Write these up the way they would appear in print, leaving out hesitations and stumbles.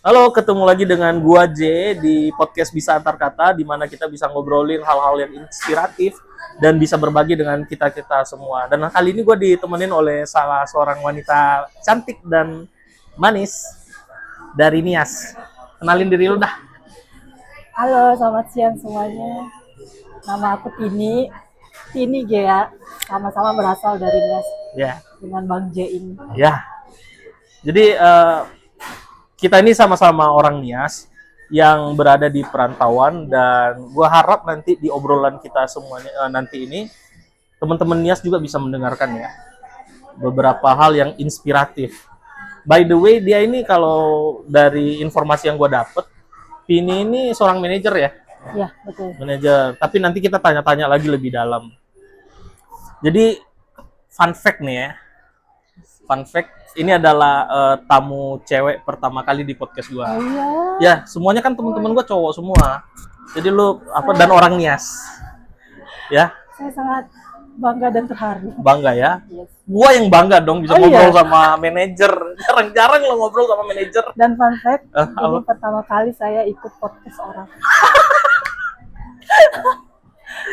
Halo, ketemu lagi dengan gua J di podcast Bisa Antar Kata, di mana kita bisa ngobrolin hal-hal yang inspiratif dan bisa berbagi dengan kita-kita semua. Dan kali ini gua ditemenin oleh salah seorang wanita cantik dan manis dari Nias. Kenalin diri lu dah. Halo, selamat siang semuanya. Nama aku Tini. Tini Gea. Sama-sama berasal dari Nias Ya, dengan Bang J ini. ya. Jadi kita ini sama-sama orang Nias yang berada di perantauan, dan gua harap nanti di obrolan kita semuanya nanti ini teman-teman Nias juga bisa mendengarkan ya beberapa hal yang inspiratif. By the way, dia ini kalau dari informasi yang gue dapet, Tini ini seorang manajer ya, Ya, betul. manajer. Tapi nanti kita tanya-tanya lagi lebih dalam. Jadi fun fact nih ya, fun fact ini adalah tamu cewek pertama kali di podcast gue. Oh iya. Ya, semuanya kan teman-teman gue cowok semua. Jadi lu apa dan orang Nias, ya Saya sangat bangga dan terharu. bangga ya. Yes. Gua yang bangga dong bisa Oh, ngobrol iya? sama manajer. Jarang-jarang lo ngobrol sama manajer. Dan fun fact, Apa? ini pertama kali saya ikut podcast orang.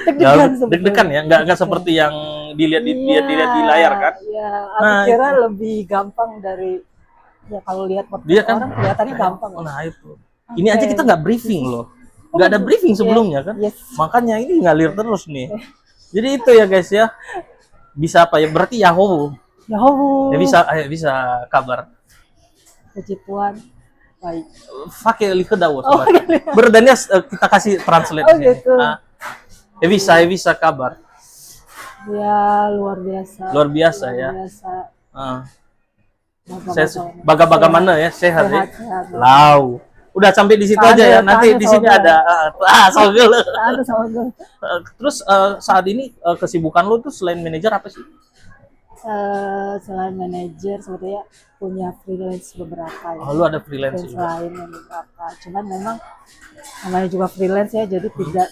Deg-degan sebetulnya. Deg-degan ya, nggak seperti yang dilihat di layar kan. Iya, aku Nah, kira lebih gampang dari ya kalau lihat podcast Dia kan orang kelihatannya gampang. Nah itu. Ini aja kita nggak briefing loh. Nggak ada briefing sebelumnya kan. Yes. Makanya ini ngalir terus nih. Jadi itu ya guys ya. Bisa apa ya? Berarti Yahoo. Yahoo. Ya bisa kabar. Puji Tuhan. Baik. Pakai lihat dawo. Berdannya kita kasih translate Oh, di sini. gitu. Ya bisa kabar. Ya, luar biasa. Luar biasa ya. Biasa. Ah. Baga-baga. Saya baga-baga mana ya, sehat ya. Sehat. Lau. Udah sampai di situ Tahan aja ya. ya, Nanti tahan di ya, sini Sobat. ada sogel. Ada sama gue. Terus saat ini kesibukan lu tuh selain manajer apa sih? Selain manajer, sebetulnya punya freelance beberapa ya. Oh, lu ada freelance Freelance juga. lain yang beberapa. Cuman memang namanya juga freelance ya, jadi tidak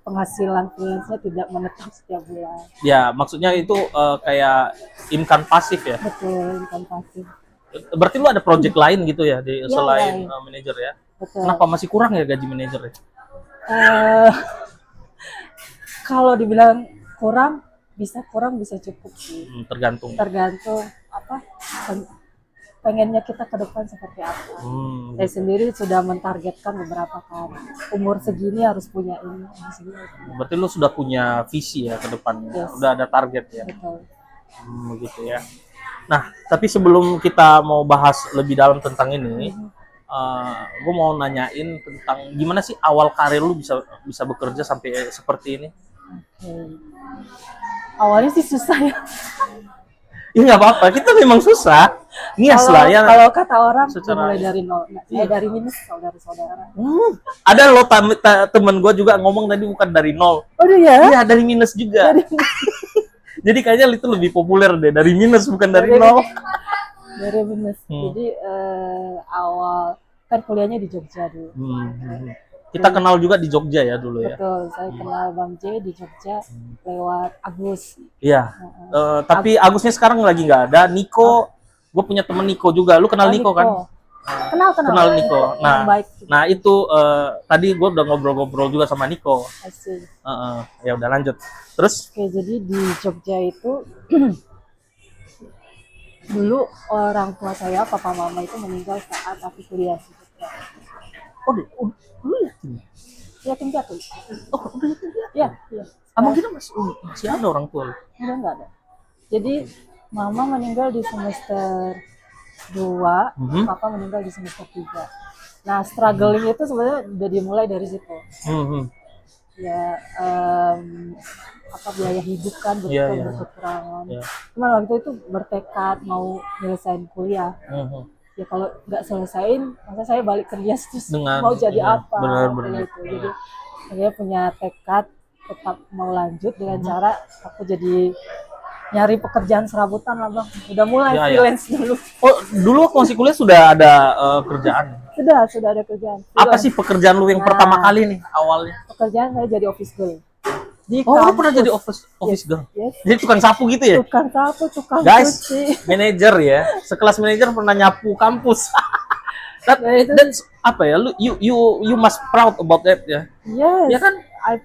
penghasilan freelance-nya tidak menetap setiap bulan. Ya, maksudnya itu kayak income pasif ya. Betul, income pasif. Berarti lu ada project lain gitu ya di Ya, selain lain. manajer ya. Betul. Kenapa masih kurang ya gaji manajer ya? Eh, kalau dibilang kurang bisa cukup sih. Tergantung. Tergantung apa pengennya kita ke depan seperti apa. Saya sendiri sudah mentargetkan beberapa kali. Umur segini harus punya ini, umur segini harus punya. Berarti lu sudah punya visi ya ke depannya. Yes. Udah ada target ya. Betul. Begitu ya. Nah, tapi sebelum kita mau bahas lebih dalam tentang ini, gue mau nanyain tentang gimana sih awal karir lu bisa bekerja sampai seperti ini? Oke. Awalnya sih susah ya. Ya nggak apa-apa, kita memang susah. Nias Kalau lah ya. kalau kata orang Secara- mulai dari nol. Nah, saya dari minus saudara-saudara. Ada lo temen gue juga ngomong tadi bukan dari nol. Oh iya. Iya, dari minus juga. Jadi kayaknya itu lebih populer deh, dari minus bukan dari Dari- nol. Dari minus. Jadi awal kan kuliahnya di Jogja dulu. Kita kenal juga di Jogja ya dulu ya. Betul, saya kenal Bang J di Jogja lewat Agus. Iya. Tapi Agusnya sekarang lagi nggak ada. Niko, gue punya temen Niko juga. Lu kenal Oh, Niko kan? Kenal Niko. Yang baik. Nah itu tadi gue udah ngobrol-ngobrol juga sama Niko. Asik. Ya udah lanjut. Terus? Oke, jadi di Jogja itu dulu orang tua saya, papa mama itu meninggal saat aku kuliah di Jogja. Oh, lu yakin? Yatim piatu. Oh, udah yakin ya? Iya, iya. Abang kita masih ada orang tua lu? Udah nggak ada. Jadi mama meninggal di semester 2, papa meninggal di semester 3. Nah, struggling itu sebenarnya udah dimulai dari situ. Ya, apa biaya hidup kan betul Iya, iya. berkekurangan. Iya. Cuman waktu itu bertekad mau nyelesain kuliah. Ya kalau nggak selesain, masa saya balik kerja terus Dengan- mau jadi iya, apa? benar-benar. Gitu. Jadi saya punya tekad tetap mau lanjut dengan cara aku jadi nyari pekerjaan serabutan lah Bang. Udah mulai Iya, iya. freelance dulu. Oh, dulu waktu masih kuliah sudah ada kerjaan. Sudah ada kerjaan. Apa sih pekerjaan lu yang Nah. pertama kali nih awalnya? Pekerjaan saya jadi office girl. Di Oh, lu kampus. pernah jadi office girl? Yes. Jadi tukang sapu gitu ya? Tukang sapu, tukang Guys, cuci. manajer ya. Sekelas manajer pernah nyapu kampus. Dan apa ya, lu you must proud about that ya. Yes. Ya kan? I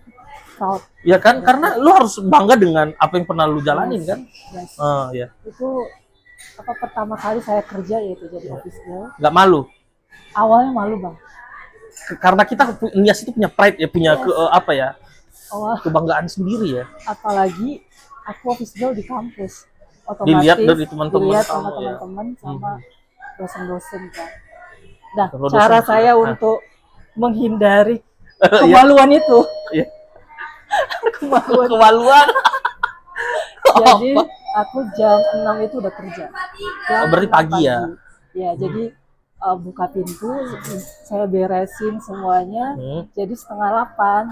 proud. Ya kan, karena lu harus bangga dengan apa yang pernah lu jalanin kan. Yes. Ya. Itu apa pertama kali saya kerja yaitu jadi office girl. Nggak malu? Awalnya malu bang. Karena kita Nias itu punya pride ya, punya apa ya, kebanggaan sendiri ya. Apalagi aku office girl di kampus, otomatis dilihat dari teman-teman sama kamu, ya. teman-teman sama dosen-dosen kan. Nah, Kalau cara dosen, saya untuk menghindari kemaluan itu, Iya. kemaluan. Jadi aku jam 6 itu udah kerja. Berarti 6 pagi ya? Ya, jadi buka pintu, saya beresin semuanya. Jadi setengah 8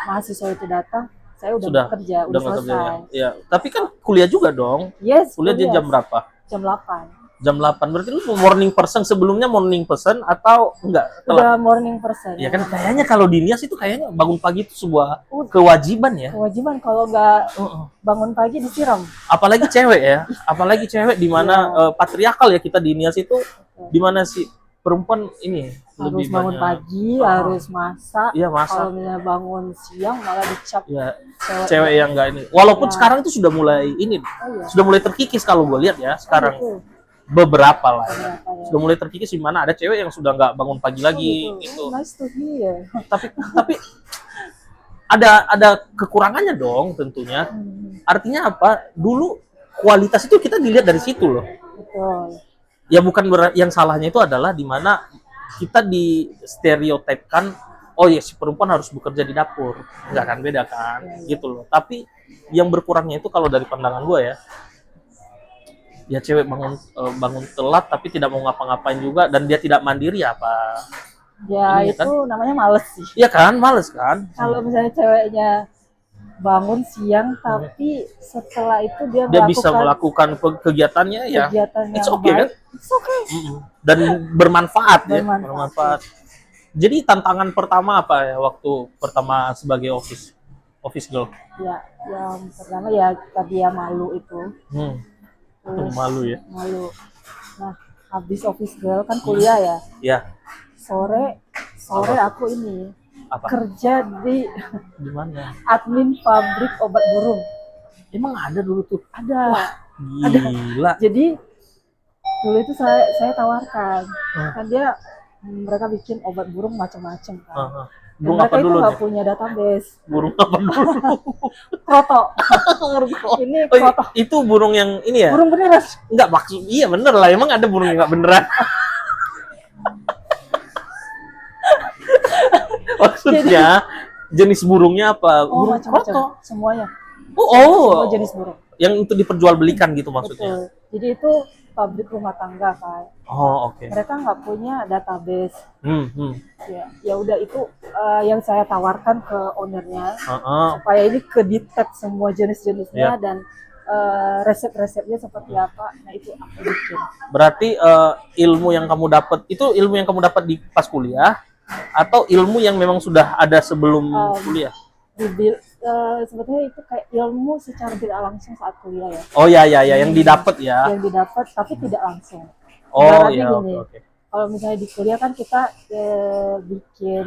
mahasiswa itu datang, saya udah bekerja, udah selesai. Ya. Tapi kan kuliah juga dong. Yes. Kuliah di jam berapa? Jam 8. Jam 8. Berarti lu morning person, sebelumnya morning person atau enggak? Udah morning person. Ya kan kayaknya kalau di Nias itu kayaknya bangun pagi itu sebuah kewajiban ya. Kewajiban, kalau nggak bangun pagi disiram. Apalagi cewek ya. Apalagi cewek di mana patriarkal ya kita di Nias itu, di mana sih perempuan ini harus lebih bangun banyak pagi, harus masak. Iya, masak. Kalau misalnya bangun siang malah dicap. Ya, cewek yang enggak ini. Walaupun sekarang itu sudah mulai ini, sudah mulai terkikis kalau gue lihat ya sekarang. Beberapa lah ya. Sudah mulai terkikis di mana ada cewek yang sudah nggak bangun pagi lagi gitu. Nice to hear. Tapi ada kekurangannya dong tentunya. Artinya apa? Dulu kualitas itu kita dilihat dari situ loh. Betul. Ya bukan yang salahnya itu adalah di mana kita di stereotipkan, oh ya si perempuan harus bekerja di dapur. Nggak kan, beda kan, gitu loh. Tapi yang berkurangnya itu kalau dari pandangan gue ya cewek bangun telat tapi tidak mau ngapa-ngapain juga, dan dia tidak mandiri apa. Ya itu kan namanya males sih. Iya kan, males kan. Kalau misalnya ceweknya bangun siang tapi setelah itu dia bisa melakukan kegiatannya ya. It's okay kan? It's okay. Dan bermanfaat. Ya, bermanfaat. Jadi tantangan pertama apa ya waktu pertama sebagai office girl? Ya, yang pertama ya tadi ya malu itu. Malu ya. Malu. Nah, habis office girl kan kuliah ya. Iya. Sore aku ini kerja di mana? Admin pabrik obat burung. Emang ada dulu tuh? Ada. Wah, gila. Jadi dulu itu saya tawarkan. Kan mereka bikin obat burung macam-macam kan. Burung mereka apa dulu? Itu nggak punya database. Burung apa dulu? Kroto. Ini kroto. Itu burung yang ini ya? Burung beneran? Enggak, maksud iya bener lah. Emang ada burung yang nggak beneran? Maksudnya jenis burungnya apa? Burung kroto? Semuanya. Semua jenis burung. Yang itu diperjualbelikan gitu maksudnya? Betul. Jadi itu pabrik rumah tangga kan. Oke. Mereka nggak punya database. Ya udah itu yang saya tawarkan ke ownernya supaya ini kedetect semua jenis-jenisnya dan resep-resepnya seperti apa. Nah itu aku bikin. Berarti ilmu yang kamu dapat itu ilmu yang kamu dapat di pas kuliah atau ilmu yang memang sudah ada sebelum kuliah? Sebetulnya itu kayak ilmu secara tidak langsung saat kuliah ya. Oh ya yang didapat ya. Yang didapat tapi tidak langsung. Oh iya, oke. Kalau misalnya di kuliah kan kita bikin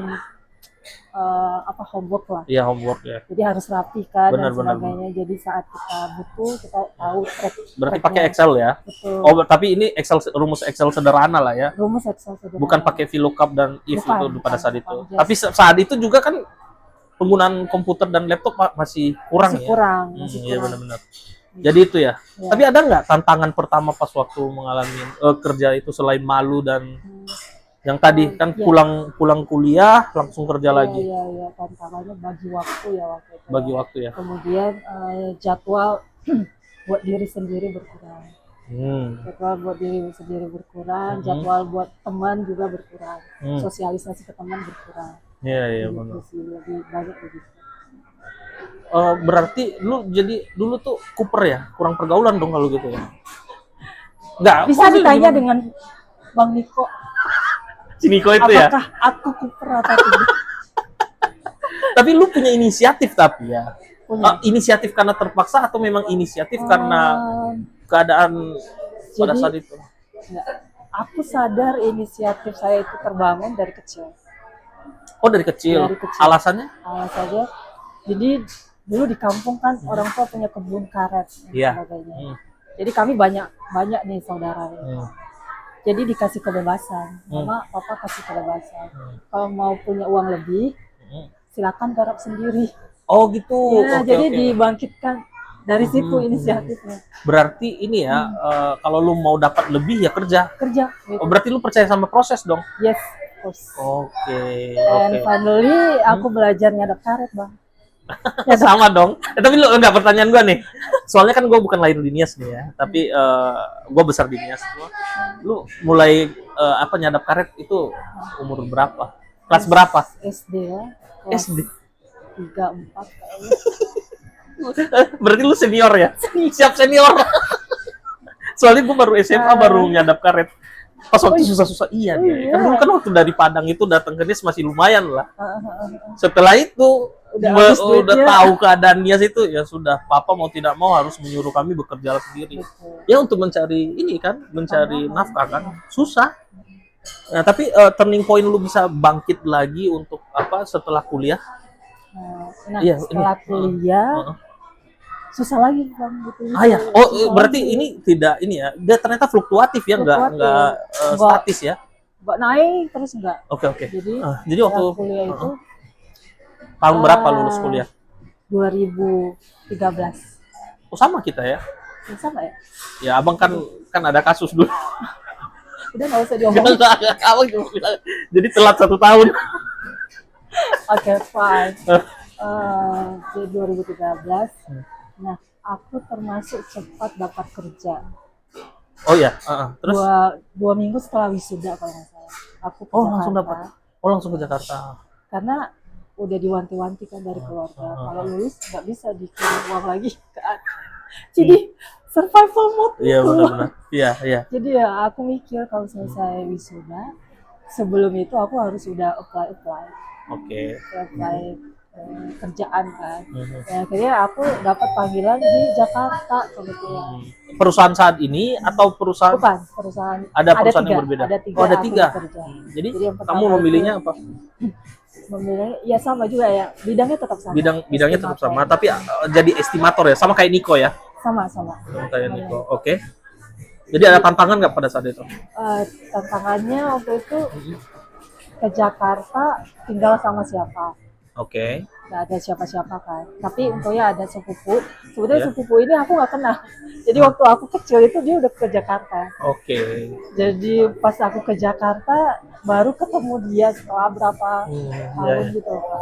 homework lah. Iya, homework ya. Jadi harus rapi kan dan sebagainya. Benar. Jadi saat kita butuh kita tahu track. Berarti pakai Excel ya? Betul. Oh, tapi ini rumus Excel sederhana lah ya. Rumus Excel sederhana. Bukan pakai VLOOKUP dan if itu pada saat itu. Tapi saat itu juga kan penggunaan komputer dan laptop masih kurang ya? Masih kurang. Iya benar-benar. Jadi itu ya. Tapi ada nggak tantangan pertama pas waktu mengalami kerja itu selain malu dan yang tadi kan pulang kuliah langsung kerja lagi? Iya. Tantangannya bagi waktu ya waktu itu. Bagi waktu ya. Kemudian jadwal buat diri sendiri berkurang. Jadwal buat diri sendiri berkurang. Jadwal buat teman juga berkurang. Sosialisasi ke teman berkurang. Iya benar. Lebih banyak begitu. Berarti lu jadi dulu tuh kuper ya, kurang pergaulan dong kalau gitu ya? Nggak. Bisa ditanya dengan Bang Niko. Si Niko itu ya? Apakah aku kuper atau tidak? Tapi lu punya inisiatif tapi ya? Inisiatif karena terpaksa atau memang inisiatif karena keadaan pada saat itu? Enggak. aku sadar inisiatif saya itu terbangun dari kecil. Oh, dari kecil. Dari kecil. Alasannya? Alasannya, jadi dulu di kampung kan orang tua punya kebun karet dan Iya. sebagainya. Jadi kami banyak nih saudara. Jadi dikasih kebebasan, mama, papa kasih kebebasan. Kalau mau punya uang lebih, silakan garap sendiri. Oh gitu. Ya, Oke, jadi oke. dibangkitkan dari situ inisiatifnya. Berarti ini ya, kalau lu mau dapat lebih ya kerja. Kerja. Gitu. Oh, berarti lu percaya sama proses dong? Yes, of course. Oke. And finally aku belajar nyadap karet, Bang. Sama dong. Tapi lu enggak, pertanyaan gua nih. Soalnya kan gua bukan lahir di Nias nih ya, tapi gua besar di Nias. Lu mulai nyadap karet itu umur berapa? Kelas berapa? SD ya. SD. 3, 4 kayaknya. Berarti lu senior ya? Siap senior. Soalnya gua baru SMA baru nyadap karet. Pas waktu susah-susah iya nih. Kan dulu kan waktu dari Padang itu datang ke Nias masih lumayan lah. Setelah itu udah tahu keadaan Nias itu, ya sudah, papa mau tidak mau harus menyuruh kami bekerja sendiri. Betul. Ya untuk mencari ini kan, mencari nafkah kan, susah. Nah, tapi turning point lu bisa bangkit lagi untuk apa setelah kuliah? Nah, setelah kuliah susah lagi, Bang, gitu. Ya. Oh, berarti lagi. Ini tidak ini ya. Dia ternyata fluktuatif ya, enggak statis ya. Enggak naik terus enggak. Oke. Jadi waktu kuliah itu tahun berapa lulus kuliah? 2013. Oh, sama kita ya? Sama ya? Ya, abang kan ada kasus dulu. Udah nggak usah diomongin. Abang cuma bilang, jadi telat 1 tahun. Oke, fine. Jadi 2013. Nah, aku termasuk cepat dapat kerja. Oh ya, terus? Dua minggu setelah wisuda kalau nggak salah. Aku ke Jakarta. Langsung dapat. Langsung ke Jakarta. Karena udah diwanti-wanti kan dari keluarga. Kalau lulus nggak bisa dikirim uang lagi kan. Jadi survival mode. Iya, benar-benar. Iya. Jadi ya aku mikir kalau selesai wisuda, sebelum itu aku harus udah apply. Oke. Apply kerjaan kan. Ya, akhirnya aku dapat panggilan di Jakarta kebetulan. Perusahaan saat ini atau perusahaan? Bukan, perusahaan. Ada perusahaan yang berbeda. Ada 3. Jadi kamu memilihnya apa? Memilih ya sama juga ya, bidangnya tetap sama. Bidangnya tetap sama, tapi jadi estimator ya, sama kayak Niko ya? Sama. Kayak Niko, oke. Jadi ada tantangan nggak pada saat itu? Tantangannya waktu itu ke Jakarta tinggal sama siapa? Oke. Nggak ada siapa-siapa kan. Tapi untungnya ada sepupu. Sebetulnya sepupu ini aku nggak kenal. Jadi waktu aku kecil itu dia udah ke Jakarta. Oke. Jadi pas aku ke Jakarta baru ketemu dia setelah berapa tahun gitu Pak.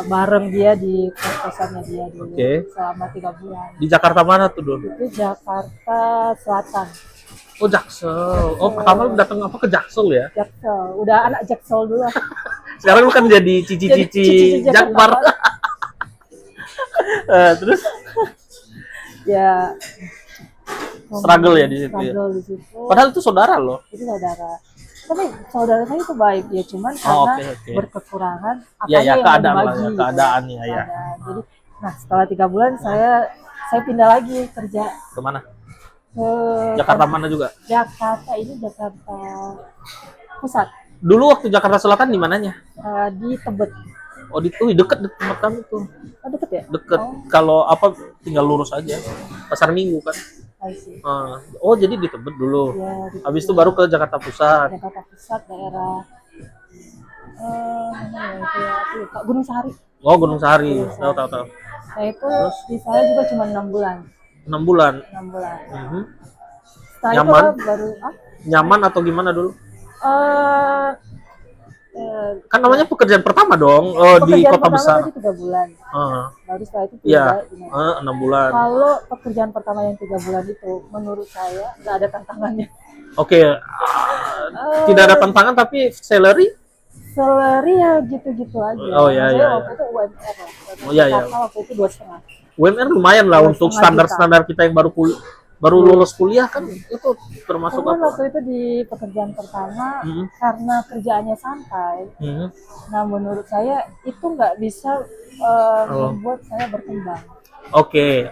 Bareng dia di kos-kosannya dia dulu selama 3 bulan. Di Jakarta mana tuh dulu? Itu Jakarta Selatan. Oh, Jaksel. Oh, pertama lu datang apa ke Jaksel ya? Jaksel. Udah anak Jaksel dulu. Sekarang lu kan jadi cici-cici Jakbar. Terus? Ya. Struggle ya di situ. Di situ. Padahal itu saudara loh. Itu saudara. Tapi saudara saya itu baik ya, cuman karena berkekurangan apanya yang dibagi. Keadaannya ya. Jadi, nah setelah 3 bulan saya pindah lagi kerja. Kemana? Ke Jakarta mana juga? Jakarta Pusat. Dulu waktu Jakarta Selatan di mananya? Di Tebet. Oh, deket tempat kami tuh. Oh, deket ya? Deket. Kalau apa tinggal lurus aja. Pasar Minggu kan. Oh, jadi di Tebet dulu. Ya, habis itu baru ke Jakarta Pusat. Jakarta Pusat daerah Gunung Sahari. Oh, Gunung Sahari. Tahu. Nah, itu di saya juga cuma 6 bulan. 6 bulan. Nyaman? Nyaman atau gimana dulu? Kan namanya pekerjaan pertama dong di kota besar. Pekerjaan pertama 3 bulan. Baru setelah itu pindah. 6 bulan. Kalau pekerjaan pertama yang 3 bulan itu, menurut saya nggak ada tantangannya. Oke. Tidak ada tantangan, tapi salary ya gitu-gitu aja. Oh iya. Waktu itu UMR lah. Iya. Waktu itu 2,5. UMR lumayan lah untuk standar-standar kita yang baru lulus kuliah kan, itu termasuk apa? Waktu itu di pekerjaan pertama karena kerjaannya santai. Nah, menurut saya itu nggak bisa membuat saya berkembang. Oke.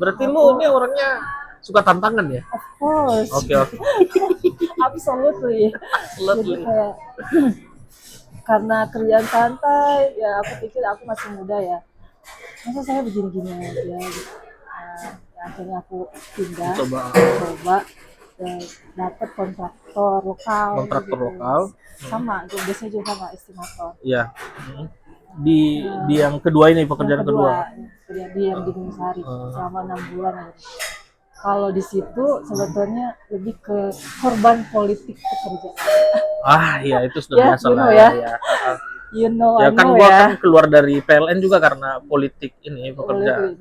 Berarti lu ini orangnya suka tantangan ya? Of course. Oke. Absolutely. Jadi kayak karena kerjaan santai, ya aku pikir aku masih muda ya. Masa saya begini-gini aja gitu. Ya, akhirnya aku pindah, coba dan dapat kontraktor lokal. Kontraktor gitu. lokal. Sama, biasanya juga sama estimator. Iya. Di yang kedua ini pekerjaan kedua. Di yang di Gunung Sari selama 6 bulan. Kalau di situ sebetulnya lebih ke korban politik pekerjaan. Iya itu sudah biasa lah ya. Ya I kan know gua ya. kan keluar dari PLN juga karena politik ini pekerjaan.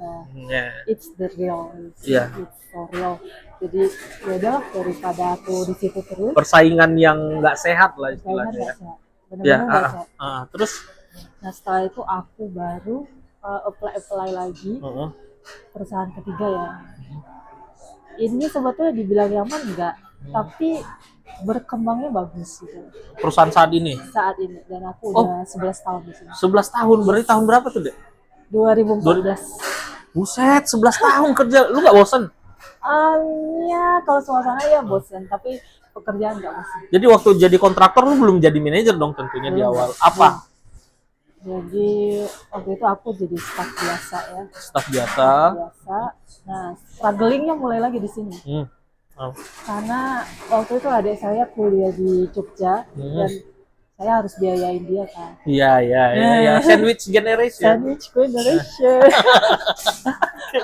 It's the real. Iya. It's so real. Jadi ya udah daripada aku di situ terus. Persaingan yang nggak sehat lah istilahnya. Benar-benar nggak sehat. Terus? Nah setelah itu aku baru apply lagi perusahaan ketiga ya. Ini sebetulnya dibilang nyaman enggak, tapi berkembangnya bagus gitu. Perusahaan saat ini? Saat ini, dan aku udah 11 tahun di sini. 11 tahun, berarti tahun berapa tuh, Dek? 2014. Buset, 11 tahun kerja, lu nggak bosen? Ya, kalau suasana ya bosen, tapi pekerjaan nggak bosen. Jadi waktu jadi kontraktor lu belum jadi manajer dong tentunya di awal. Apa? Jadi waktu itu aku jadi staf biasa ya. Staf biasa. Nah, strugglingnya mulai lagi di sini. Karena waktu itu adik saya kuliah di Jogja dan saya harus biayain dia kan. Iya. Sandwich generation.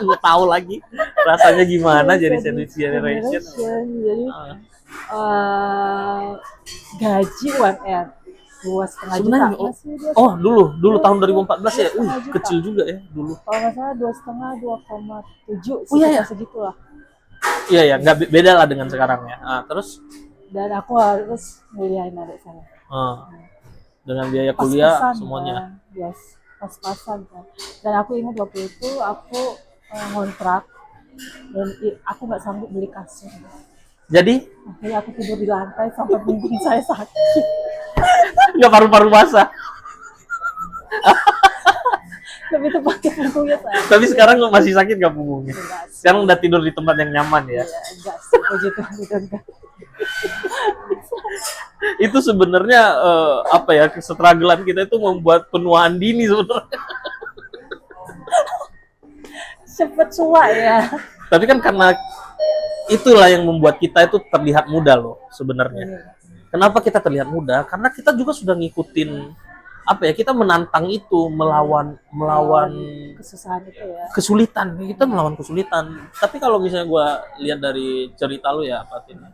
Lu tahu lagi rasanya gimana jadi sandwich generation. Jadi gaji UMR 2,5 juta. Dulu tahun 2014 ya. Kecil juga ya dulu. Kalau nggak salah 2,5, 2,7 segitulah. Iya, nggak beda lah dengan sekarang ya. Terus? Dan aku harus nguliahin adik saya. Dengan biaya kuliah semuanya. Kan? Yes, pas-pasan kan. Dan aku ingat waktu itu aku ngontrak dan aku nggak sanggup beli kasur. Jadi? Akhirnya aku tidur di lantai sampai punggung saya sakit. Nggak paru-paru basah. Lebih tepatnya punggungnya sakit. Tapi sekarang masih sakit nggak punggungnya? Sekarang udah tidur di tempat yang nyaman ya? Iya, enggak sih, puji Tuhan. Itu sebenarnya kestrugglean kita itu membuat penuaan dini sebenarnya. Cepet tua ya. Tapi kan karena itulah yang membuat kita itu terlihat muda loh sebenarnya. Kenapa kita terlihat muda? Karena kita juga sudah ngikutin kita menantang itu, melawan kesusahan itu ya. Kesulitan, kita melawan kesulitan. Tapi kalau misalnya gue lihat dari cerita lu ya, Pak Tini,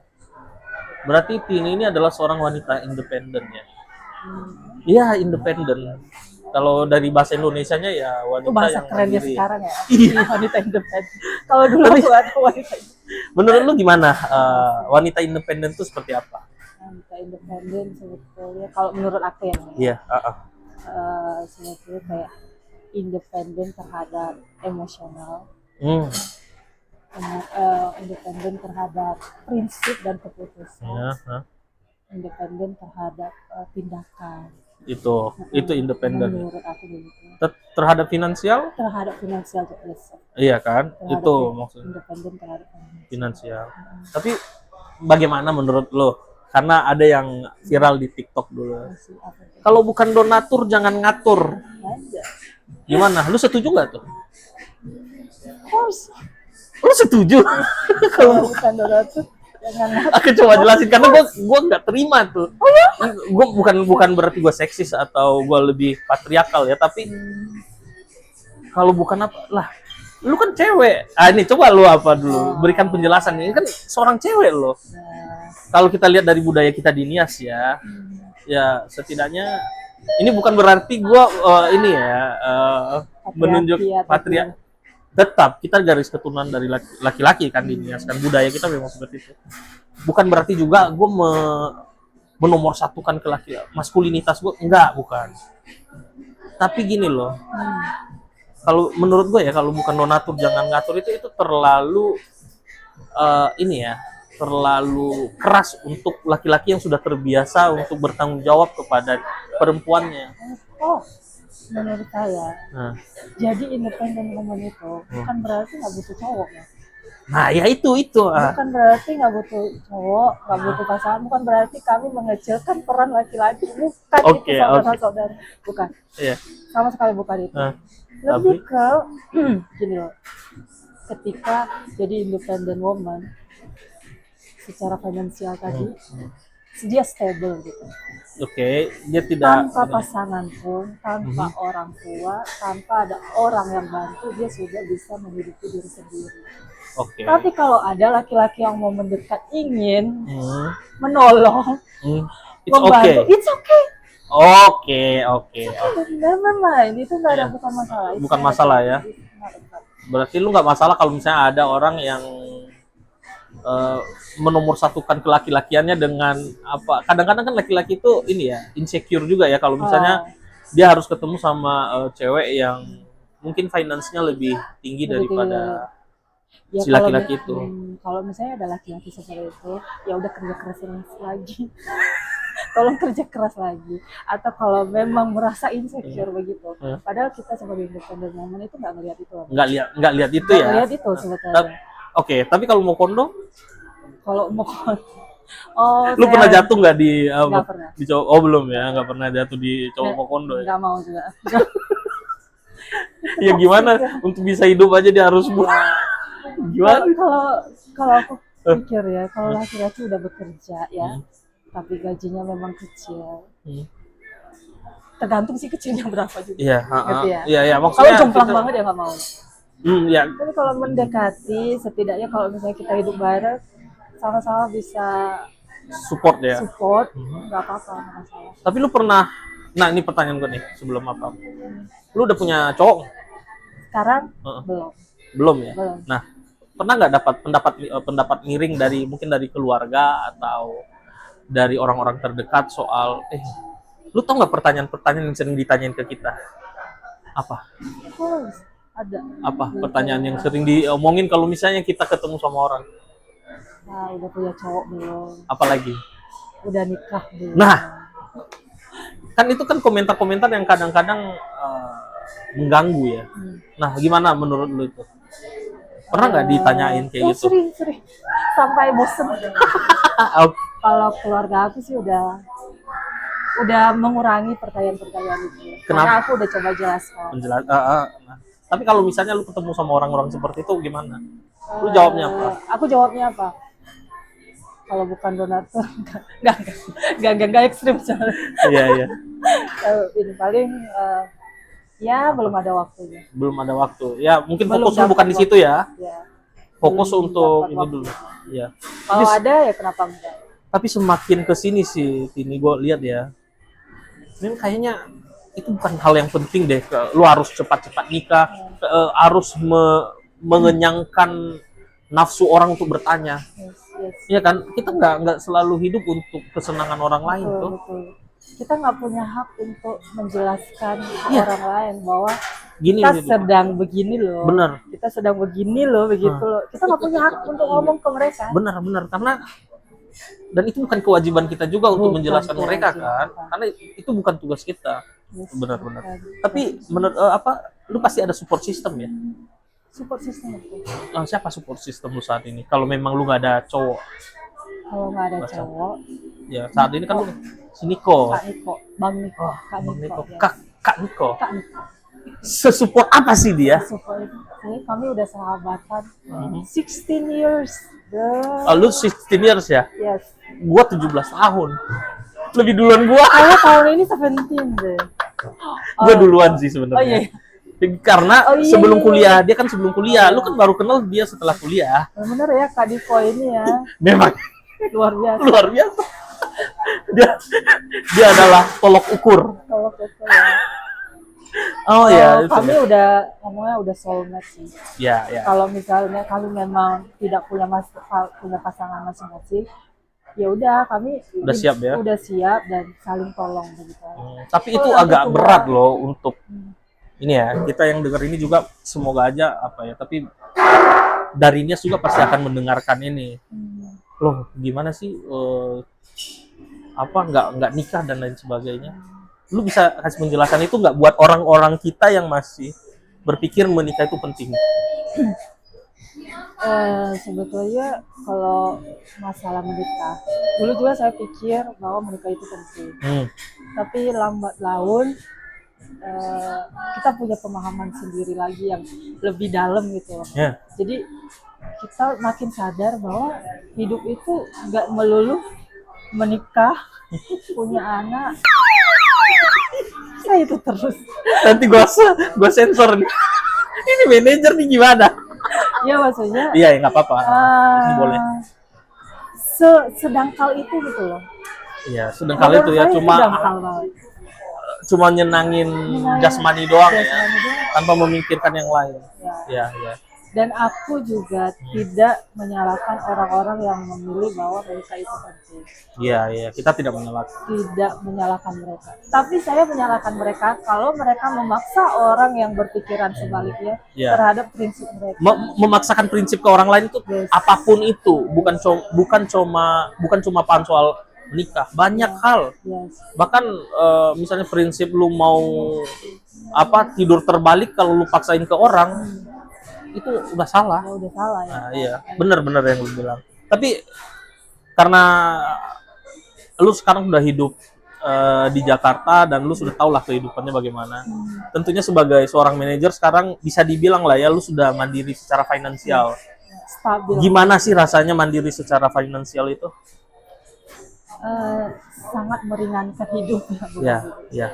berarti Tini ini adalah seorang wanita independen ya. Iya, independen. Kalau dari bahasa Indonesianya ya wanita itu bahasa yang kerennya mandiri. Sekarang ya. Iya, wanita independen. Kalau dulu aku ada wanita. Menurut lu gimana wanita independen itu seperti apa? Wanita independen sebetulnya kalau menurut aku ya. Iya, sebetulnya kayak independen terhadap emosional. Independen terhadap prinsip dan keputusan. Independen terhadap tindakan. Itu independen. Menurut aku begitu. Terhadap finansial? Terhadap finansial yes. Iya kan? Terhadap itu maksudnya. Independen terhadap finansial. Tapi bagaimana menurut lo? Karena ada yang viral di TikTok dulu. Kalau bukan donatur jangan ngatur. Gimana? Lu setuju nggak tuh? Of course. Lu setuju? Kalau bukan donatur jangan ngatur. Aku coba jelasin karena gua nggak terima tuh. Oh ya? Gua bukan berarti gua seksis atau gua lebih patriarkal ya, tapi kalau bukan apa lah. Lu kan cewek. Ini coba lu apa dulu? Berikan penjelasan. Ini kan seorang cewek lo. Kalau kita lihat dari budaya kita di Nias ya, ya setidaknya ini bukan berarti gua menunjuk patriarki. Tetap kita garis keturunan dari laki-laki kan di Nias kan, budaya kita memang seperti itu. Bukan berarti juga gua menomorsatukan ke laki-laki, maskulinitas gua bukan. Tapi gini loh. Kalau menurut gue ya, kalau bukan donatur jangan ngatur itu terlalu terlalu keras untuk laki-laki yang sudah terbiasa untuk bertanggung jawab kepada perempuannya. Menurut saya, jadi independen woman itu bukan berarti nggak butuh cowok ya. Nah, ya itu. Bukan berarti nggak butuh cowok, nggak butuh pasangan. Bukan berarti kami mengecilkan peran laki-laki. Bukan itu saudara-saudara. Bukan. Iya. Sama sekali bukan itu. Lebih ke gini loh. Ketika jadi independent woman, secara finansial tadi, dia stable gitu. Oke, dia tidak tanpa pasangan pun, tanpa orang tua, tanpa ada orang yang bantu, dia sudah bisa menghidupi diri sendiri. Oke. Tapi kalau ada laki-laki yang mau mendekat, ingin menolong, membantu, it's okay. Oke. Never mind, itu nggak ada, bukan masalah. Bukan masalah ya. Berarti lu nggak masalah kalau misalnya ada orang yang menomorsatukan kelaki-lakiannya dengan apa? Kadang-kadang kan laki-laki itu ini ya, insecure juga ya kalau misalnya dia harus ketemu sama cewek yang mungkin finance-nya lebih tinggi daripada si laki-laki itu. Kalau misalnya ada laki-laki seperti itu, ya udah kerja keras lagi. Tolong kerja keras lagi. Atau kalau memang merasa insecure begitu, padahal kita sebagai independent woman itu nggak ngelihat itu. Nggak lihat itu ya. Lihat itu sebetulnya. Oke, tapi kalau mau kondo? Kalau mau lu pernah jatuh nggak di pernah. di cowok? Oh belum ya, nggak pernah jatuh di cowok mau kondo ya? Nggak mau juga. Ya gimana? Untuk bisa hidup aja dia harus gimana? Kalau aku pikir ya, kalau laki-laki udah bekerja ya, tapi gajinya memang kecil. Tergantung sih kecilnya berapa juga. Iya, Iya, maksudnya kalau jomplang banget ya nggak mau. Ya. Tapi kalau mendekati, setidaknya kalau misalnya kita hidup bareng, sama-sama bisa support ya. Support, nggak apa-apa, nggak masalah. Tapi lu pernah, nah ini pertanyaan gue nih sebelum apa? Lu udah punya cowok? Sekarang belum. Belum ya. Belum. Nah, pernah nggak dapat pendapat miring dari mungkin dari keluarga atau dari orang-orang terdekat soal, lu tau nggak pertanyaan-pertanyaan yang sering ditanyain ke kita? Apa? Ada. Apa pertanyaan yang sering diomongin kalau misalnya kita ketemu sama orang? Nah, udah punya cowok belum? Apalagi? Udah nikah belum? Nah, kan itu kan komentar-komentar yang kadang-kadang mengganggu ya. Nah, gimana menurut lu itu? Pernah nggak ditanyain kayak gitu? Sering. Sampai bosen. Kalau keluarga aku sih udah mengurangi pertanyaan-pertanyaan itu. Kenapa? Karena aku udah coba jelaskan. Tapi kalau misalnya lu ketemu sama orang-orang seperti itu gimana? Lu jawabnya apa? Aku jawabnya apa? Kalau bukan donatur, enggak ekstrim soalnya. Iya. Ini paling ya belum ada waktunya. Belum ada waktu. Ya mungkin fokusnya bukan di situ ya. Fokus untuk ini dulu. Ya. Kalau ada ya kenapa enggak? Tapi semakin kesini sih, ini gue lihat ya. Ini kayaknya itu bukan hal yang penting deh. Lu harus cepat-cepat nikah, harus mengenyangkan nafsu orang untuk bertanya. Iya kan? Kita nggak selalu hidup untuk kesenangan orang lain tuh. Betul. Kita nggak punya hak untuk menjelaskan ke orang lain bahwa gini, kita sedang begini loh. Bener. Kita sedang begini loh, begitu loh. Kita nggak punya hak untuk ngomong ke mereka. Benar, karena dan itu bukan kewajiban kita juga untuk menjelaskan mereka kan, karena itu bukan tugas kita. Benar. Tapi menurut lu pasti ada support system ya? Support system itu. Siapa support system lu saat ini? Kalau memang lu nggak ada cowok? Kalau nggak ada cowok, ya saat ini kan lu si Niko. Kak Niko, Bang Niko, Kak Niko. Sesupport apa sih dia? Support itu. Kami udah sahabatan 16 years. Lu 16 years ya? Yes. Gua 17 tahun. Lebih duluan gua. Tahun ini 17 deh. Gua duluan sih sebenarnya. Oh iya. Karena sebelum kuliah, dia kan sebelum kuliah. Lu kan baru kenal dia setelah kuliah. Bener ya, Kak Diko ini ya. Memang luar biasa. Dia adalah tolok ukur. Ya. Kami ngomongnya udah soulmate sih. Ya. Kalau misalnya kami memang tidak punya pasangan masing-masing, ya udah kami udah siap ya. Udah siap dan saling tolong begitu. Tapi itu agak berat loh untuk ini ya. Kita yang dengar ini juga semoga aja tapi dari Nias juga pasti akan mendengarkan ini. Loh, gimana sih nggak nikah dan lain sebagainya. Lu bisa kasih penjelasan itu nggak buat orang-orang kita yang masih berpikir menikah itu penting? Sebetulnya kalau masalah menikah, dulu juga saya pikir bahwa menikah itu penting. Tapi lambat laun eh, kita punya pemahaman sendiri lagi yang lebih dalam gitu loh. Yeah. Jadi kita makin sadar bahwa hidup itu nggak melulu menikah, punya anak. Saya itu terus. Nanti gua sensor nih. Ini manajer nih gimana? Ya maksudnya. Iya, ya, nggak apa-apa. Ini boleh. Sedangkal itu gitu loh. Iya, sedangkal itu ya, cuma nyenangin jasmani doang ya, tanpa memikirkan yang lain. Ya. Dan aku juga tidak menyalahkan orang-orang yang memilih bahwa menikah itu penting. Iya, kita tidak menyalahkan. Tidak menyalahkan mereka. Tapi saya menyalahkan mereka kalau mereka memaksa orang yang berpikiran sebaliknya terhadap prinsip mereka. Memaksakan prinsip ke orang lain itu apapun itu, bukan cuma paham soal menikah, banyak hal. Bahkan misalnya prinsip lu mau tidur terbalik kalau lu paksain ke orang, itu udah salah. Udah salah ya. Nah, iya, benar-benar yang lu bilang. Tapi karena lu sekarang udah hidup di Jakarta dan lu sudah tahu lah kehidupannya bagaimana. Tentunya sebagai seorang manajer sekarang bisa dibilang lah ya lu sudah mandiri secara finansial. Stabil. Gimana sih rasanya mandiri secara finansial itu? Sangat meringankan hidup ya.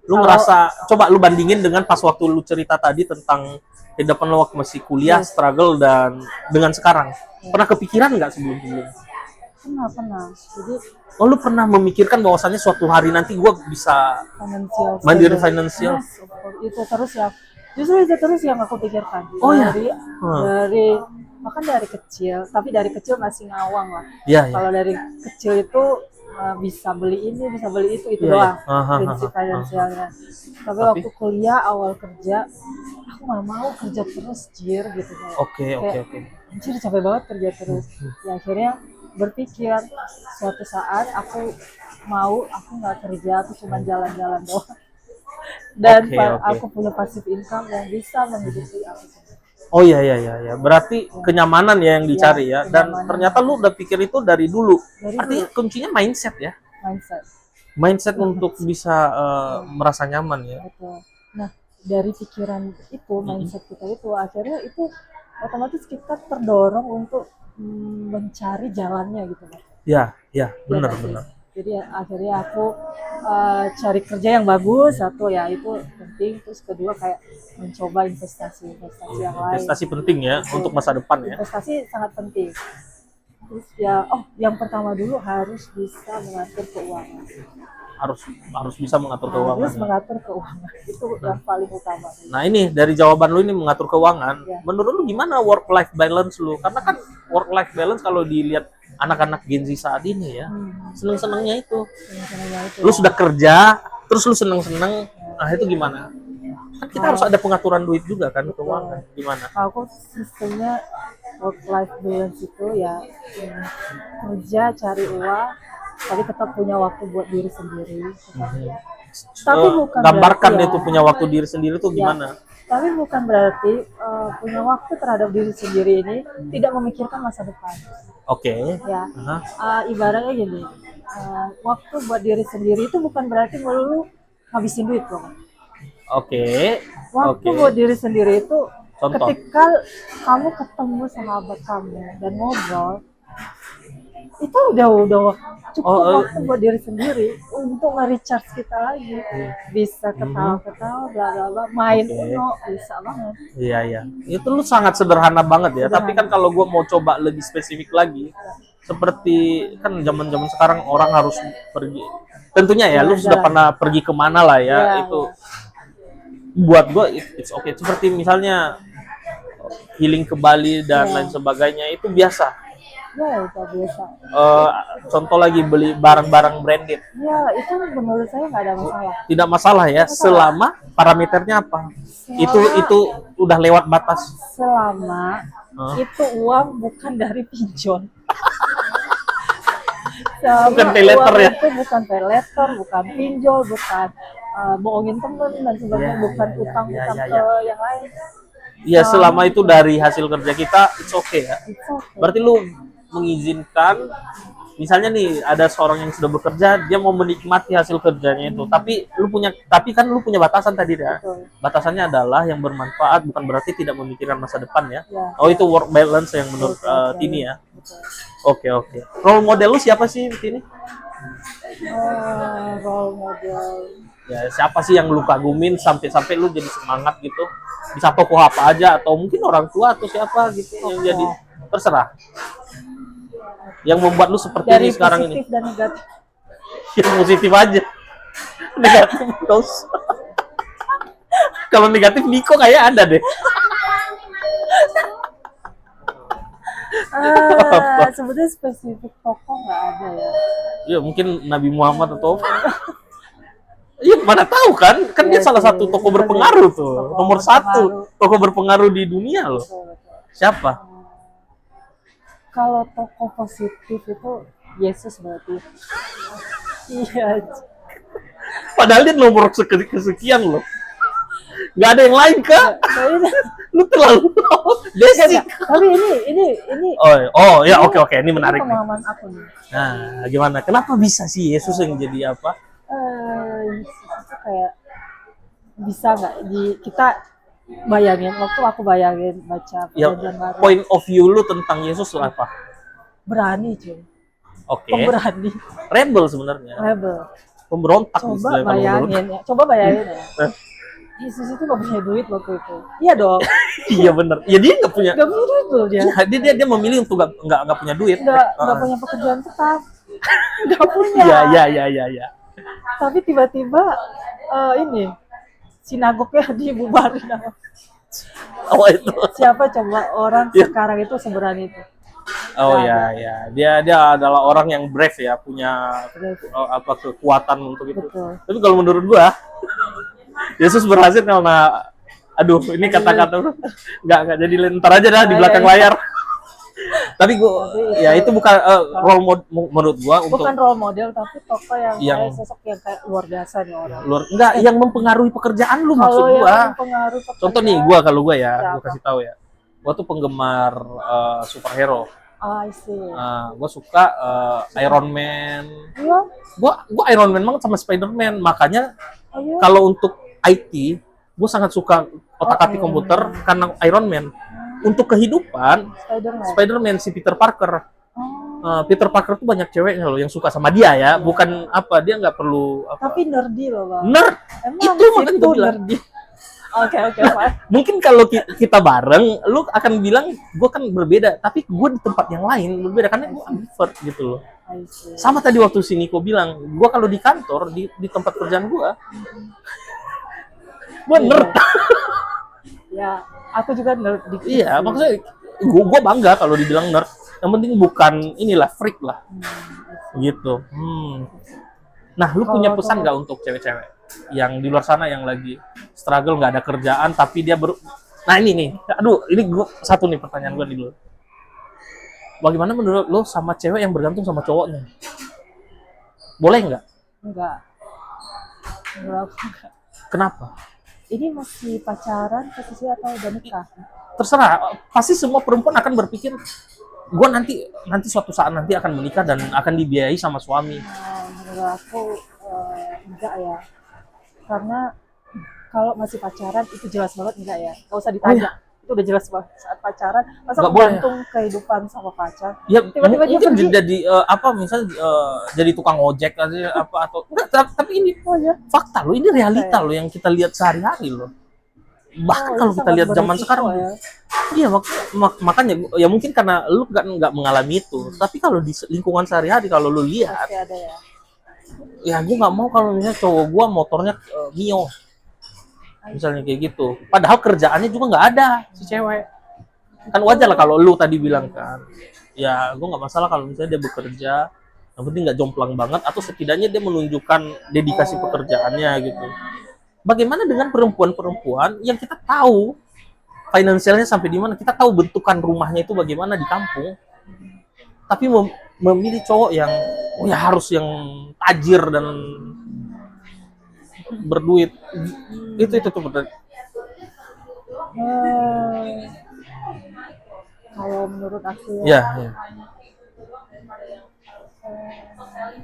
Lu ngerasa, coba lu bandingin dengan pas waktu lu cerita tadi tentang kehidupan lu waktu masih kuliah, struggle, dan dengan sekarang. Pernah kepikiran nggak sebelum-sebelumnya? Pernah. Jadi lu pernah memikirkan bahwasannya suatu hari nanti gua bisa mandiri finansial? Yes, itu terus ya. Justru itu terus yang aku pikirkan. Bahkan dari kecil, tapi dari kecil masih ngawang lah. Kalau dari kecil itu bisa beli ini, bisa beli itu doang prinsip finansialnya. Tapi waktu kuliah awal kerja, aku nggak mau kerja terus gitu. Oke. Anjir capek banget kerja terus. Ya akhirnya berpikir suatu saat aku nggak kerja, aku cuma jalan-jalan doang. Dan aku punya passive income yang bisa menghidupi aku. Oh iya. Berarti kenyamanan ya yang dicari ya. Dan ternyata lu udah pikir itu dari dulu. Artinya kuncinya mindset ya. Mindset untuk bisa merasa nyaman ya. Betul. Nah, dari pikiran itu, mindset kita itu akhirnya itu otomatis kita terdorong untuk mencari jalannya gitu. Ya, benar. Jadi akhirnya aku cari kerja yang bagus, satu ya itu penting, terus kedua kayak mencoba investasi yang lain. Investasi penting ya untuk masa depan ya. Investasi sangat penting. Terus ya, yang pertama dulu harus bisa mengatur keuangan. Harus bisa mengatur keuangan. Harus mengatur keuangan itu yang paling utama. Nah ini dari jawaban lu ini mengatur keuangan. Menurut lu gimana work life balance lu? Karena kan work life balance kalau dilihat anak-anak Gen Z saat ini ya, seneng-senengnya itu. Lu sudah kerja, terus lu seneng-seneng, nah itu gimana? Kan kita harus ada pengaturan duit juga kan, keuangan. Gimana? Aku sistemnya work life balance itu ya kerja cari uang, tapi tetap punya waktu buat diri sendiri. Tapi bukan gambarkan itu punya waktu diri sendiri tuh gimana? Tapi bukan berarti punya waktu terhadap diri sendiri ini tidak memikirkan masa depan. Oke. Ya. Ibaratnya gini, waktu buat diri sendiri itu bukan berarti melulu habisin duit loh. Oke. Waktu buat diri sendiri itu ketika kamu ketemu sahabat kamu dan ngobrol, itu udah cukup waktu buat diri sendiri untuk nge-recharge kita lagi. Bisa ketawa-ketawa, bla bla, main Uno, bisa banget. Iya. Itu lu sangat sederhana banget ya. Tapi kan kalau gua mau coba lebih spesifik lagi, seperti kan zaman-zaman sekarang orang harus pergi. Tentunya ya, lu sudah pernah pergi kemana lah ya, itu. Buat gua it's okay. Seperti misalnya healing ke Bali dan lain sebagainya, itu biasa. Ya, itu biasa. Contoh lagi beli barang-barang branded. Ya, itu menurut saya nggak ada masalah. Tidak masalah ya, selama parameternya apa? Itu udah lewat batas. Selama itu uang bukan dari pinjol. Bukan paylater ya? Itu bukan paylater, bukan pinjol, bukan bohongin temen dan sebagainya, bukan utang-utang ke yang lain. Ya selama itu dari hasil kerja kita, it's okay ya. It's okay. Berarti lu mengizinkan, misalnya nih ada seorang yang sudah bekerja, dia mau menikmati hasil kerjanya itu, tapi kan lu punya batasan tadi ya. Betul. Batasannya adalah yang bermanfaat, bukan berarti tidak memikirkan masa depan ya. Ya, Oh itu work balance yang menurut Tini ya. betul. Oke. Role model lu siapa sih Tini? Role model. Ya siapa sih yang lu kagumin sampai lu jadi semangat gitu? Bisa tokoh apa aja atau mungkin orang tua atau siapa gitu yang jadi, terserah. Yang membuat lu seperti Dari ini sekarang ini. positif dan negatif. Yang positif aja. Negatif terus. Kalau negatif Niko kayak ada deh. Sebetulnya spesifik tokoh nggak ada ya. Ya mungkin Nabi Muhammad atau iya mana tahu kan dia Iya salah sih, satu tokoh berpengaruh tuh, tokoh nomor berpengaruh. 1 tokoh berpengaruh di dunia loh. Betul. Siapa? Kalau tokoh positif itu Yesus berarti. Iya. Padahal dia nomor kesekian loh. Nggak ada yang lain kak. Lu terlalu basic. Tapi ini Oh ya oke ini menarik nih. pemahaman aku nih. Nah gimana? Kenapa bisa sih Yesus yang jadi apa? Yesus itu kayak bisa nggak kita bayangin, waktu aku bayangin baca Ya, Perjanjian Baru, point of view lu tentang Yesus tuh apa? berani cuy, Oke. pemberani, Rebel sebenarnya. rebel. Pemberontak Coba istilahnya kalau menurut. bayangin ya, coba bayangin ya. Yesus itu gak punya duit waktu itu. Iya dong. Iya bener. Ya dia nggak punya. Gak punya duit loh dia. Iya, dia memilih untuk nggak punya duit. Gak punya pekerjaan tetap. Gak punya. Iya. Tapi tiba-tiba ini sinagognya dibubarin. Oh itu. Siapa coba orang sekarang itu seberani itu? Oh ya. Dia adalah orang yang brave ya, punya kekuatan untuk itu. Betul. Tapi kalau menurut gua Yesus berhasil karena ini kata-kata nggak jadi ntar aja dah di belakang layar. Tapi gua ya itu bukan role model menurut gua untuk bukan role model tapi tokoh yang kayak sosok yang kayak luar biasa nih orang. Yang mempengaruhi pekerjaan lu Kalau maksud yang gua. mempengaruhi pekerjaan, Contoh nih kalau gua ya, siapa? gua kasih tahu ya. Gua tuh penggemar superhero. I see. Gue suka Iron Man. Iya. Gue Iron Man banget sama Spider-Man. Makanya Iya. kalau untuk IT, gue sangat suka otak-atik komputer karena Iron Man. Untuk kehidupan, Spider-Man si Peter Parker. Peter Parker tuh banyak ceweknya loh yang suka sama dia ya. Bukan dia nggak perlu. Tapi nerdy loh bang. Nerd. Emang Itu makanya gue bilang. nerdy. Oke, Pak. Mungkin kalau kita bareng, lu akan bilang gue kan berbeda, tapi gue di tempat yang lain berbeda karena gue ambivert gitu loh. Sama tadi waktu si Niko bilang, gue kalau di kantor di tempat kerjaan gue nerd. Ya, aku juga nerd dikit. Iya, maksudnya gue bangga kalau dibilang nerd. Yang penting bukan inilah freak lah, gitu. Nah, lu punya pesan nggak untuk cewek-cewek yang di luar sana yang lagi struggle nggak ada kerjaan tapi dia nah ini nih, ini gua satu nih pertanyaan gue nih dulu. Bagaimana menurut lo sama cewek yang bergantung sama cowoknya? Boleh nggak? Enggak. Kenapa? Ini masih pacaran, posisi atau udah nikah? Terserah. Pasti semua perempuan akan berpikir gue nanti suatu saat nanti akan menikah dan akan dibiayai sama suami. Menurut aku enggak ya. Karena kalau masih pacaran itu jelas banget enggak ya. Nggak usah ditanya. Oh, iya. Itu udah jelas banget saat pacaran. Masa Nggak bergantung kehidupan sama pacar? Ya Tiba-tiba dia mungkin pergi. jadi misalnya jadi tukang ojek aja atau enggak, tapi ini fakta lo, ini realita lo yang kita lihat sehari-hari lo. Bahkan kalau kita lihat zaman sekarang ya. Iya makanya ya mungkin karena lu nggak mengalami itu, tapi kalau di lingkungan sehari-hari kalau lu lihat Pasti ada ya. Ya gue nggak mau kalau misalnya cowok gue motornya Mio misalnya kayak gitu, padahal kerjaannya juga nggak ada si cewek. Kan wajar lah kalau lu tadi bilang kan, ya gue nggak masalah kalau misalnya dia bekerja, yang penting nggak jomplang banget atau setidaknya dia menunjukkan dedikasi pekerjaannya gitu. Bagaimana dengan perempuan-perempuan yang kita tahu finansialnya sampai di mana, kita tahu bentukan rumahnya itu bagaimana di kampung, tapi memilih cowok yang harus yang tajir dan berduit. Itu tuh benar. Eh, kalau menurut aku Ya, ya.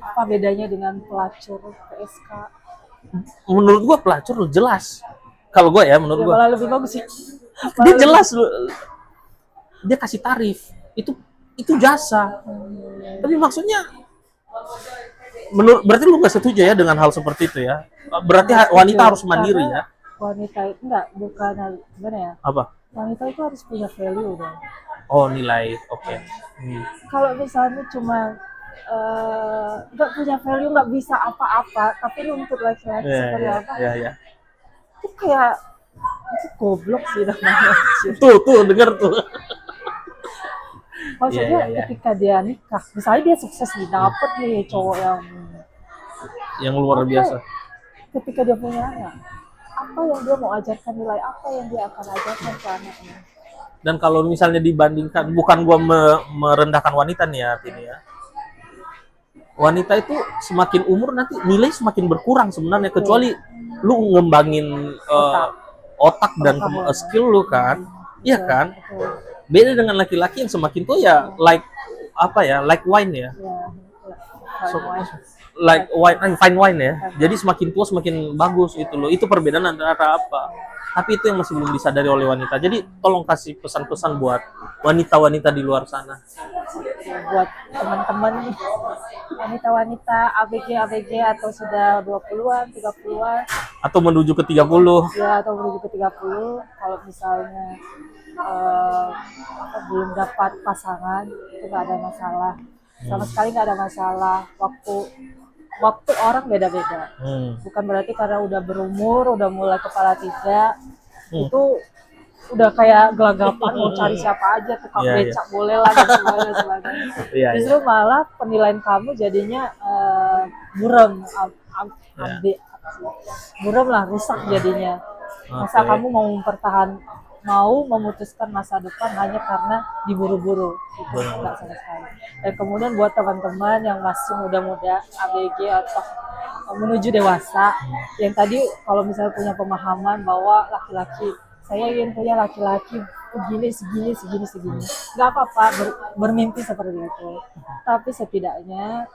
apa bedanya dengan pelacur PSK? Menurut gua pelacur jelas. Kalau gua ya, menurut Ya gua malah lebih bagus sih. dia jelas, dia kasih tarif. Itu jasa. Tapi maksudnya berarti lu nggak setuju ya dengan hal seperti itu ya? Berarti wanita harus mandiri Karena ya? wanita itu bukan gimana ya? Apa? Wanita itu harus punya value dong. Oh, nilai. Oke. Kalau misalnya cuma nggak punya value, nggak bisa apa-apa, tapi nuntut laki-laki seperti apa? Ya. Itu kayak itu goblok sih namanya. Tuh, denger tuh. Maksudnya Iya. ketika dia nikah, misalnya dia sukses nih, dapet nih cowok yang luar biasa. ketika dia punya anak, apa yang dia mau ajarkan, nilai apa yang dia akan ajarkan ke anaknya. Dan kalau misalnya dibandingkan, bukan gua merendahkan wanita nih ya, ini ya. Wanita itu semakin umur nanti nilai semakin berkurang sebenarnya, kecuali lu ngembangin otak dan skill lu kan. Iya kan? Beda dengan laki-laki yang semakin tua ya like wine ya. Like fine wine ya. Jadi semakin tua semakin bagus itu loh. Itu perbedaan antara apa? Tapi itu yang masih belum disadari oleh wanita. Jadi tolong kasih pesan-pesan buat wanita-wanita di luar sana. Buat teman-teman wanita-wanita ABG atau sudah 20-an, 30-an atau menuju ke 30. Ya, atau menuju ke 30, kalau misalnya belum dapat pasangan, itu nggak ada masalah. Sama sekali nggak ada masalah. Waktu orang beda-beda. Bukan berarti karena udah berumur, udah mulai kepala tiga, itu udah kayak gelagapan mau cari siapa aja, tukang becak boleh lah dan sebagainya. Justru malah penilaian kamu jadinya buram, buram lah, rusak jadinya. Masa kamu mau memutuskan masa depan hanya karena diburu-buru, itu enggak sama sekali. Dan kemudian buat teman-teman yang masih muda-muda ABG atau menuju dewasa, yang tadi kalau misalnya punya pemahaman bahwa saya ingin punya laki-laki begini, segini, nggak apa-apa bermimpi seperti itu. Tapi setidaknya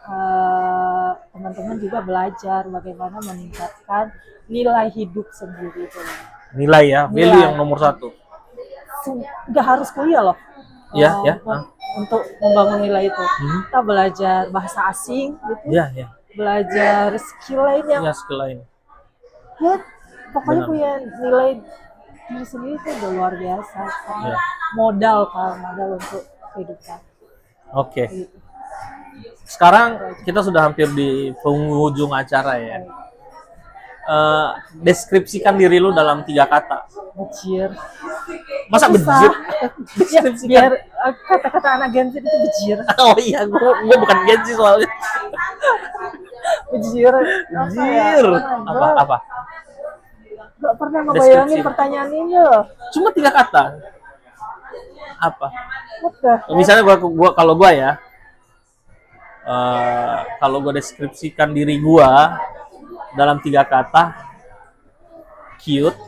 teman-teman juga belajar bagaimana meningkatkan nilai hidup sendiri itu. Nilai ya, value yang nomor satu. Nggak harus kuliah loh. Untuk membangun nilai itu. Kita belajar bahasa asing gitu. Belajar skill lainnya. Skill lain. Ya, pokoknya punya nilai diri sendiri itu udah luar biasa. Modal untuk kehidupan. Oke. Sekarang kita sudah hampir di penghujung acara ya. Deskripsikan diri lu dalam 3 kata. Bejir. Masa bejir? Ya, biar kata-kata anak Gen Z itu bejir. Oh iya, gua bukan Gen Z soalnya. Bejir. Apa? Gak pernah ngebayangin pertanyaan ini loh. Cuma 3 kata. Apa? Misalnya kalau gua ya, kalau gua deskripsikan diri gua dalam 3 kata, cute.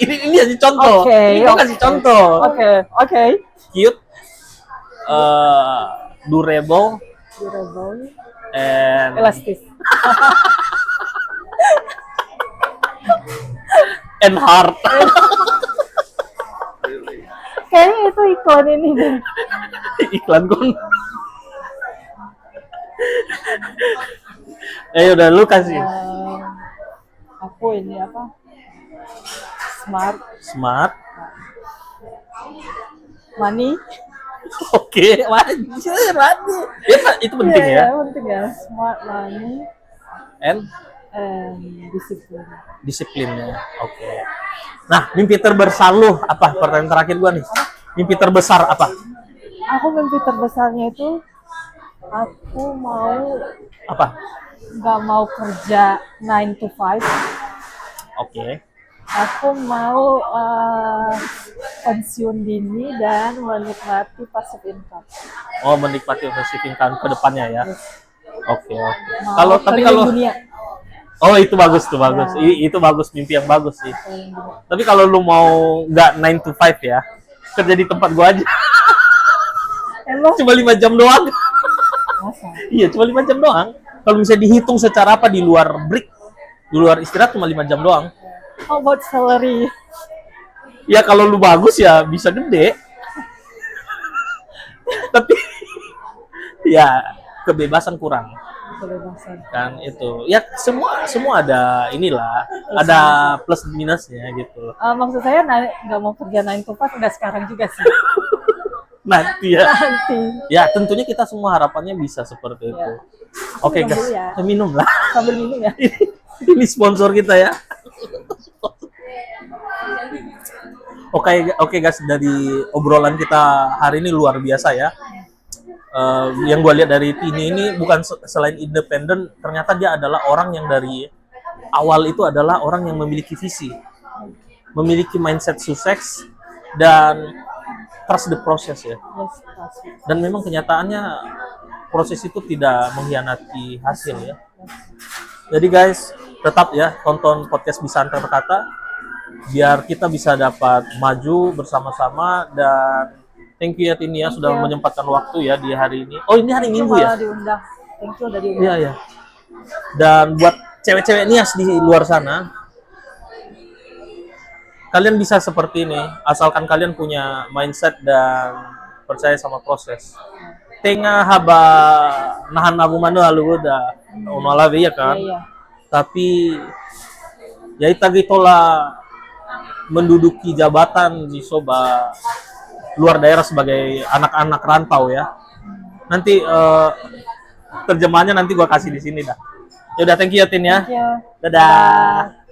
ini kasih contoh. Ini gua kasih contoh. Oke. Cute, durable, and elastis. And hard. Kayaknya itu iklan ini deh. Iklan kon. Udah lu kasih. Aku ini apa? Smart. Money. Oke, wajar. Itu penting ya. Penting ya. Smart, money, and disiplin ya. Oke. Nah, mimpi terbesar lu apa? Pertanyaan terakhir gua nih. Mimpi terbesar apa? Aku mimpi terbesarnya itu aku mau apa? Nggak mau kerja 9 to 5. Oke. Aku mau pensiun dini dan menikmati passive income. Oh, menikmati passive income ke depannya ya. Oke. Kalau dunia. Oh, itu bagus tuh, bagus. Itu bagus, mimpi yang bagus sih. Tapi kalau lu mau nggak 9 to 5 ya, kerja di tempat gua aja. Emang? Cuma 5 jam doang. Masa? Iya, cuma 5 jam doang. Kalau bisa dihitung secara apa di luar break, di luar istirahat cuma 5 jam doang. How about salary? Ya kalau lu bagus ya bisa gede. Tapi ya kebebasan kurang. Kebebasan. Kan itu. Ya semua ada inilah, ada plus minusnya gitu. Maksud saya nggak mau kerja 9 to 5 udah sekarang juga sih. Nanti ya. Nanti. Ya, tentunya kita semua harapannya bisa seperti itu. Oke, guys. Ya. Minum lah. Sambil minum ya. Ini sponsor kita ya. Oke guys, dari obrolan kita hari ini luar biasa ya. Yang gue lihat dari Tini ini bukan selain independen, ternyata dia adalah orang yang dari awal itu adalah orang yang memiliki visi, memiliki mindset sukses dan trust the process ya. Dan memang kenyataannya proses itu tidak mengkhianati hasil ya. Jadi guys, tetap ya tonton podcast Bisa Antar Kata biar kita bisa dapat maju bersama-sama. Dan thank you ya Tini ya sudah menyempatkan waktu ya di hari ini. Oh, ini hari Minggu ya? Diundang. Thank you udah diundang. Iya ya. Dan buat cewek-cewek nias di luar sana, kalian bisa seperti ini asalkan kalian punya mindset dan percaya sama proses. Tengah haba nahan abu manu halu udah umalawi ya kan. Iya. Tapi ya itagitola menduduki jabatan di soba luar daerah sebagai anak-anak rantau ya. Nanti terjemahannya nanti gua kasih di sini dah. Ya udah, thank you ya Tin ya. Thank you. Dadah.